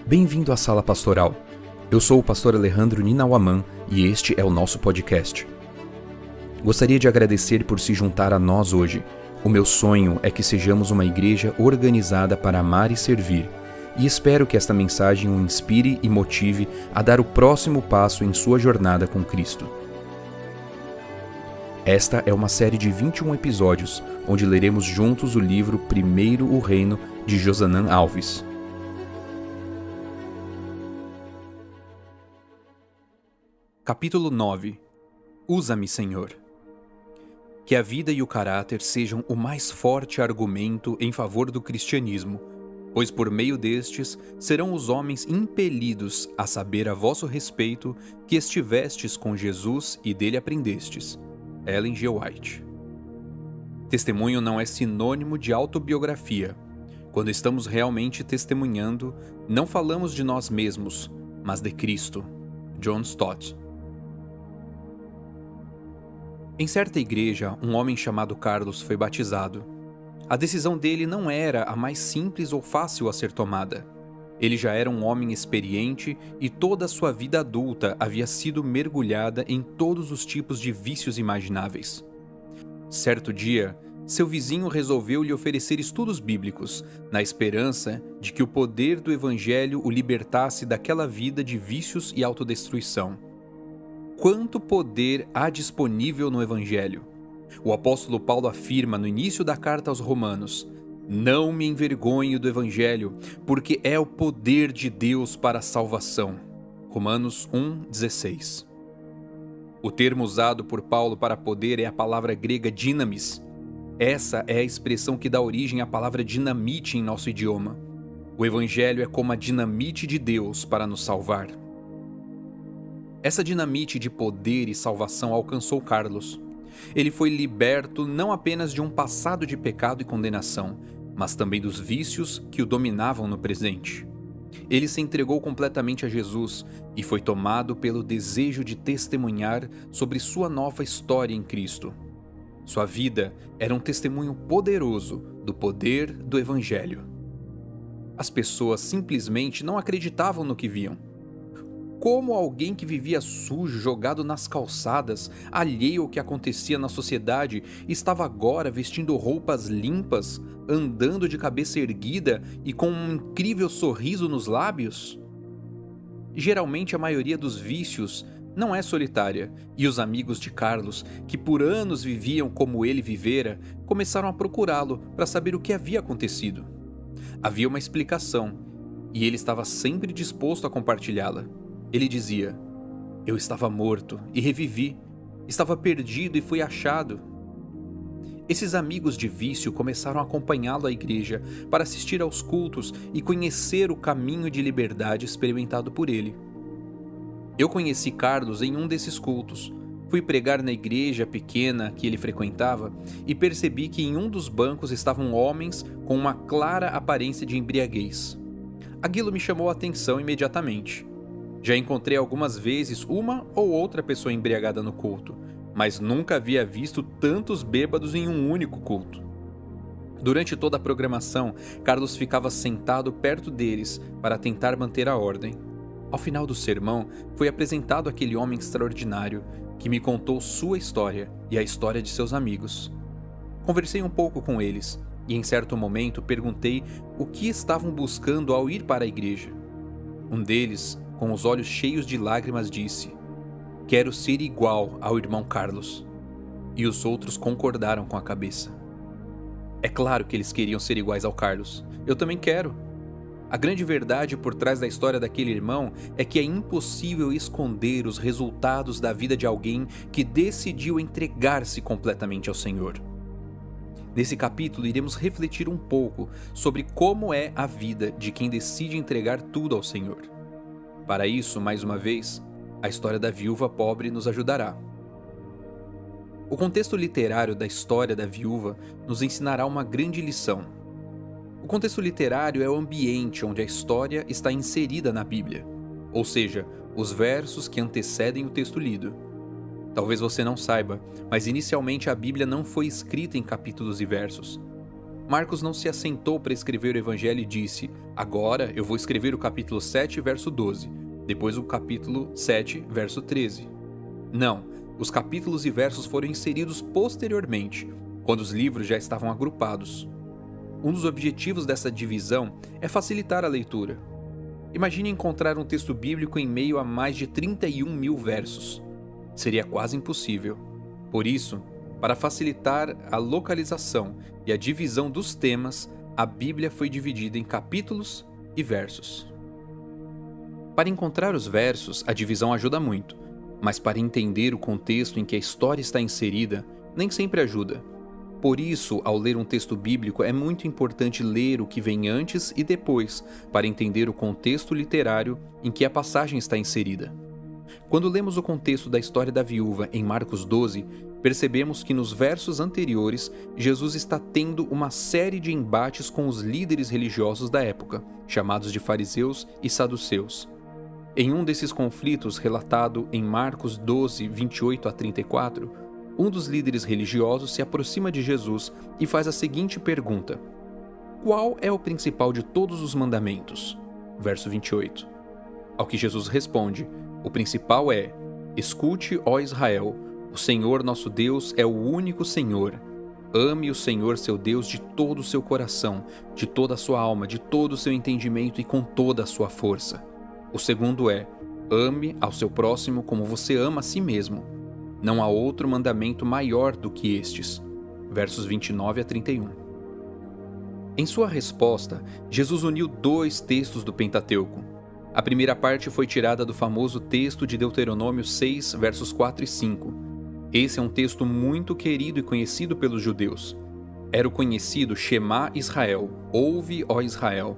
Bem-vindo à Sala Pastoral. Eu sou o pastor Alejandro Ninauaman e este é o nosso podcast. Gostaria de agradecer por se juntar a nós hoje. O meu sonho é que sejamos uma igreja organizada para amar e servir, e espero que esta mensagem o inspire e motive a dar o próximo passo em sua jornada com Cristo. Esta é uma série de 21 episódios, onde leremos juntos o livro Primeiro o Reino, de Josanã Alves. Capítulo 9. Usa-me, Senhor. Que a vida e o caráter sejam o mais forte argumento em favor do cristianismo, pois por meio destes serão os homens impelidos a saber a vosso respeito que estivestes com Jesus e dele aprendestes. Ellen G. White. Testemunho não é sinônimo de autobiografia. Quando estamos realmente testemunhando, não falamos de nós mesmos, mas de Cristo. John Stott. Em certa igreja, um homem chamado Carlos foi batizado. A decisão dele não era a mais simples ou fácil a ser tomada. Ele já era um homem experiente e toda a sua vida adulta havia sido mergulhada em todos os tipos de vícios imagináveis. Certo dia, seu vizinho resolveu lhe oferecer estudos bíblicos, na esperança de que o poder do evangelho o libertasse daquela vida de vícios e autodestruição. Quanto poder há disponível no Evangelho? O apóstolo Paulo afirma no início da carta aos Romanos: "Não me envergonho do Evangelho, porque é o poder de Deus para a salvação." Romanos 1,16. O termo usado por Paulo para poder é a palavra grega dynamis. Essa é a expressão que dá origem à palavra dinamite em nosso idioma. O Evangelho é como a dinamite de Deus para nos salvar. Essa dinamite de poder e salvação alcançou Carlos. Ele foi liberto não apenas de um passado de pecado e condenação, mas também dos vícios que o dominavam no presente. Ele se entregou completamente a Jesus e foi tomado pelo desejo de testemunhar sobre sua nova história em Cristo. Sua vida era um testemunho poderoso do poder do Evangelho. As pessoas simplesmente não acreditavam no que viam. Como alguém que vivia sujo, jogado nas calçadas, alheio ao que acontecia na sociedade, estava agora vestindo roupas limpas, andando de cabeça erguida e com um incrível sorriso nos lábios? Geralmente a maioria dos vícios não é solitária, e os amigos de Carlos, que por anos viviam como ele vivera, começaram a procurá-lo para saber o que havia acontecido. Havia uma explicação, e ele estava sempre disposto a compartilhá-la. Ele dizia: "Eu estava morto e revivi, estava perdido e fui achado." Esses amigos de vício começaram a acompanhá-lo à igreja para assistir aos cultos e conhecer o caminho de liberdade experimentado por ele. Eu conheci Carlos em um desses cultos. Fui pregar na igreja pequena que ele frequentava e percebi que em um dos bancos estavam homens com uma clara aparência de embriaguez. Aquilo me chamou a atenção imediatamente. Já encontrei algumas vezes uma ou outra pessoa embriagada no culto, mas nunca havia visto tantos bêbados em um único culto. Durante toda a programação, Carlos ficava sentado perto deles para tentar manter a ordem. Ao final do sermão, foi apresentado aquele homem extraordinário que me contou sua história e a história de seus amigos. Conversei um pouco com eles e em certo momento perguntei o que estavam buscando ao ir para a igreja. Um deles, com os olhos cheios de lágrimas, disse: "Quero ser igual ao irmão Carlos." E os outros concordaram com a cabeça. É claro que eles queriam ser iguais ao Carlos. Eu também quero. A grande verdade por trás da história daquele irmão é que é impossível esconder os resultados da vida de alguém que decidiu entregar-se completamente ao Senhor. Nesse capítulo, iremos refletir um pouco sobre como é a vida de quem decide entregar tudo ao Senhor. Para isso, mais uma vez, a história da viúva pobre nos ajudará. O contexto literário da história da viúva nos ensinará uma grande lição. O contexto literário é o ambiente onde a história está inserida na Bíblia, ou seja, os versos que antecedem o texto lido. Talvez você não saiba, mas inicialmente a Bíblia não foi escrita em capítulos e versos. Marcos não se assentou para escrever o evangelho e disse: agora eu vou escrever o capítulo 7, verso 12, depois o capítulo 7, verso 13. Não, os capítulos e versos foram inseridos posteriormente, quando os livros já estavam agrupados. Um dos objetivos dessa divisão é facilitar a leitura. Imagine encontrar um texto bíblico em meio a mais de 31 mil versos. Seria quase impossível. Por isso, para facilitar a localização e a divisão dos temas, a Bíblia foi dividida em capítulos e versos. Para encontrar os versos, a divisão ajuda muito, mas para entender o contexto em que a história está inserida, nem sempre ajuda. Por isso, ao ler um texto bíblico, é muito importante ler o que vem antes e depois, para entender o contexto literário em que a passagem está inserida. Quando lemos o contexto da história da viúva em Marcos 12, percebemos que nos versos anteriores, Jesus está tendo uma série de embates com os líderes religiosos da época, chamados de fariseus e saduceus. Em um desses conflitos, relatado em Marcos 12, 28 a 34, um dos líderes religiosos se aproxima de Jesus e faz a seguinte pergunta: qual é o principal de todos os mandamentos? Verso 28. Ao que Jesus responde: o principal é: escute, ó Israel, o Senhor nosso Deus é o único Senhor. Ame o Senhor seu Deus de todo o seu coração, de toda a sua alma, de todo o seu entendimento e com toda a sua força. O segundo é: ame ao seu próximo como você ama a si mesmo. Não há outro mandamento maior do que estes. Versos 29 a 31. Em sua resposta, Jesus uniu dois textos do Pentateuco. A primeira parte foi tirada do famoso texto de Deuteronômio 6, versos 4 e 5. Esse é um texto muito querido e conhecido pelos judeus. Era o conhecido Shema Israel, ouve, ó Israel.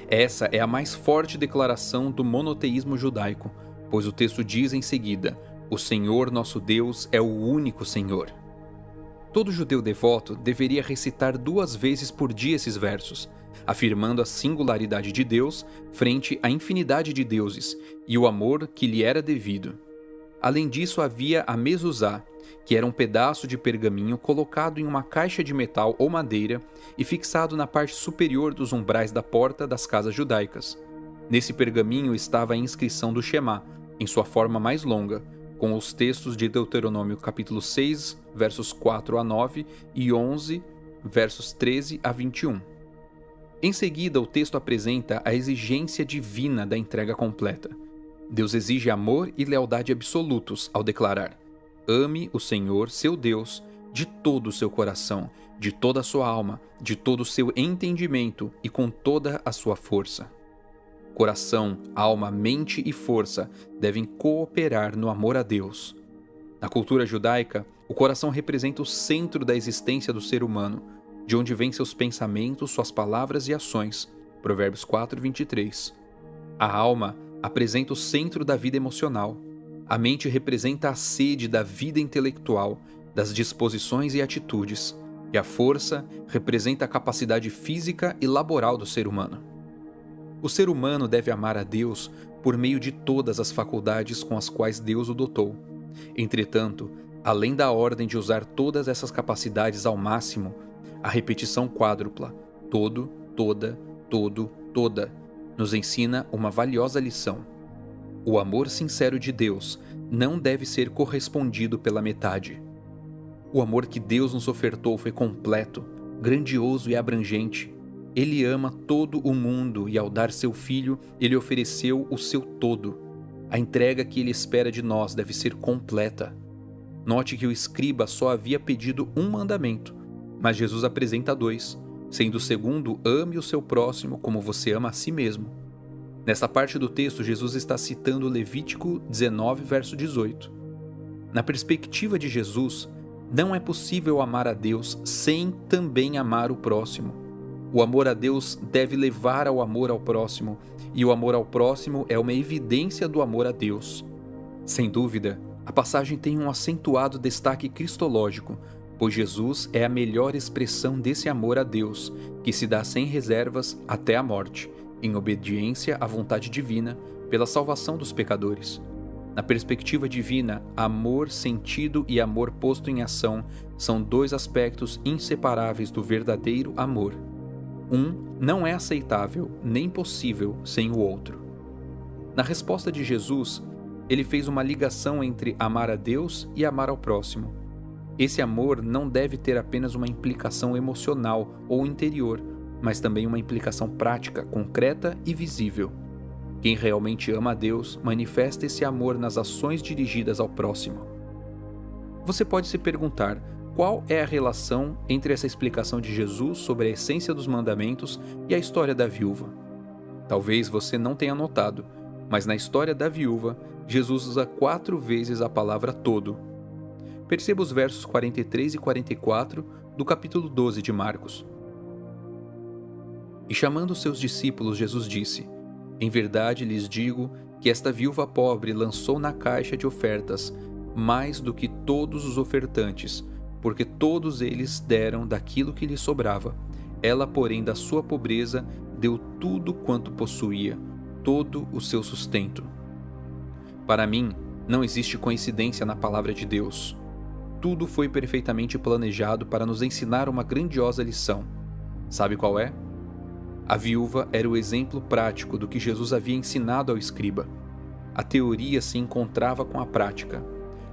Essa é a mais forte declaração do monoteísmo judaico, pois o texto diz em seguida: o Senhor nosso Deus é o único Senhor. Todo judeu devoto deveria recitar 2 vezes por dia esses versos, afirmando a singularidade de Deus frente à infinidade de deuses e o amor que lhe era devido. Além disso, havia a mezuzá, que era um pedaço de pergaminho colocado em uma caixa de metal ou madeira e fixado na parte superior dos umbrais da porta das casas judaicas. Nesse pergaminho estava a inscrição do Shema, em sua forma mais longa, com os textos de Deuteronômio capítulo 6, versos 4 a 9 e 11, versos 13 a 21. Em seguida, o texto apresenta a exigência divina da entrega completa. Deus exige amor e lealdade absolutos ao declarar: ame o Senhor, seu Deus, de todo o seu coração, de toda a sua alma, de todo o seu entendimento e com toda a sua força. Coração, alma, mente e força devem cooperar no amor a Deus. Na cultura judaica, o coração representa o centro da existência do ser humano, de onde vêm seus pensamentos, suas palavras e ações. Provérbios 4, 23. A alma apresenta o centro da vida emocional. A mente representa a sede da vida intelectual, das disposições e atitudes. E a força representa a capacidade física e laboral do ser humano. O ser humano deve amar a Deus por meio de todas as faculdades com as quais Deus o dotou. Entretanto, além da ordem de usar todas essas capacidades ao máximo, a repetição quádrupla, todo, toda, todo, toda, nos ensina uma valiosa lição. O amor sincero de Deus não deve ser correspondido pela metade. O amor que Deus nos ofertou foi completo, grandioso e abrangente. Ele ama todo o mundo e, ao dar seu Filho, ele ofereceu o seu todo. A entrega que ele espera de nós deve ser completa. Note que o escriba só havia pedido um mandamento, mas Jesus apresenta 2, sendo o segundo: ame o seu próximo como você ama a si mesmo. Nesta parte do texto, Jesus está citando Levítico 19, verso 18. Na perspectiva de Jesus, não é possível amar a Deus sem também amar o próximo. O amor a Deus deve levar ao amor ao próximo, e o amor ao próximo é uma evidência do amor a Deus. Sem dúvida, a passagem tem um acentuado destaque cristológico, pois Jesus é a melhor expressão desse amor a Deus, que se dá sem reservas até a morte, em obediência à vontade divina, pela salvação dos pecadores. Na perspectiva divina, amor sentido e amor posto em ação são dois aspectos inseparáveis do verdadeiro amor. Um não é aceitável nem possível sem o outro. Na resposta de Jesus, ele fez uma ligação entre amar a Deus e amar ao próximo. Esse amor não deve ter apenas uma implicação emocional ou interior, mas também uma implicação prática, concreta e visível. Quem realmente ama a Deus manifesta esse amor nas ações dirigidas ao próximo. Você pode se perguntar qual é a relação entre essa explicação de Jesus sobre a essência dos mandamentos e a história da viúva. Talvez você não tenha notado, mas na história da viúva, Jesus usa 4 vezes a palavra todo. Perceba os versos 43 e 44 do capítulo 12 de Marcos. E chamando seus discípulos, Jesus disse: Em verdade lhes digo que esta viúva pobre lançou na caixa de ofertas mais do que todos os ofertantes, porque todos eles deram daquilo que lhe sobrava. Ela, porém, da sua pobreza, deu tudo quanto possuía, todo o seu sustento. Para mim, não existe coincidência na palavra de Deus. Tudo foi perfeitamente planejado para nos ensinar uma grandiosa lição. Sabe qual é? A viúva era o exemplo prático do que Jesus havia ensinado ao escriba. A teoria se encontrava com a prática.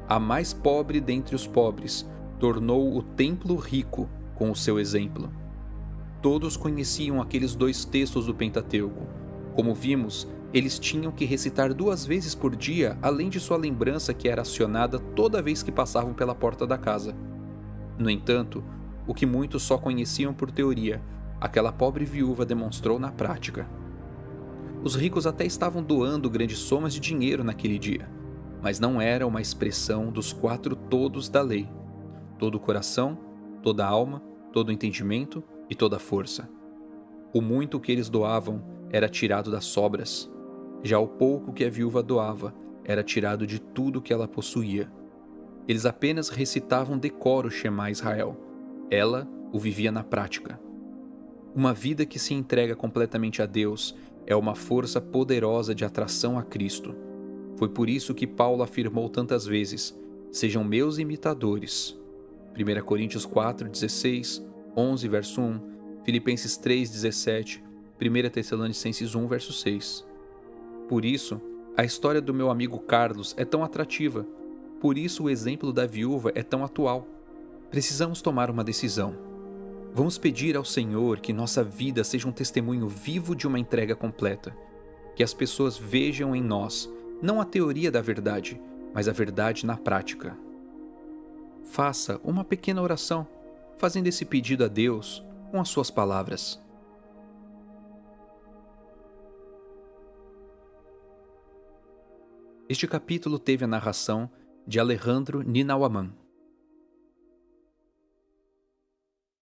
A mais pobre dentre os pobres tornou o templo rico com o seu exemplo. Todos conheciam aqueles 2 textos do Pentateuco. Como vimos, eles tinham que recitar 2 vezes por dia, além de sua lembrança que era acionada toda vez que passavam pela porta da casa. No entanto, o que muitos só conheciam por teoria, aquela pobre viúva demonstrou na prática. Os ricos até estavam doando grandes somas de dinheiro naquele dia, mas não era uma expressão dos 4 todos da lei: todo o coração, toda a alma, todo o entendimento e toda a força. O muito que eles doavam era tirado das sobras. Já o pouco que a viúva doava era tirado de tudo que ela possuía. Eles apenas recitavam decoro o Shema Israel. Ela o vivia na prática. Uma vida que se entrega completamente a Deus é uma força poderosa de atração a Cristo. Foi por isso que Paulo afirmou tantas vezes: sejam meus imitadores. 1 Coríntios 4:16, 11, verso 1, Filipenses 3:17, 1 Tessalonicenses 1, verso 6. Por isso, a história do meu amigo Carlos é tão atrativa. Por isso o exemplo da viúva é tão atual. Precisamos tomar uma decisão. Vamos pedir ao Senhor que nossa vida seja um testemunho vivo de uma entrega completa. Que as pessoas vejam em nós, não a teoria da verdade, mas a verdade na prática. Faça uma pequena oração, fazendo esse pedido a Deus com as suas palavras. Este capítulo teve a narração de Alejandro Ninauaman.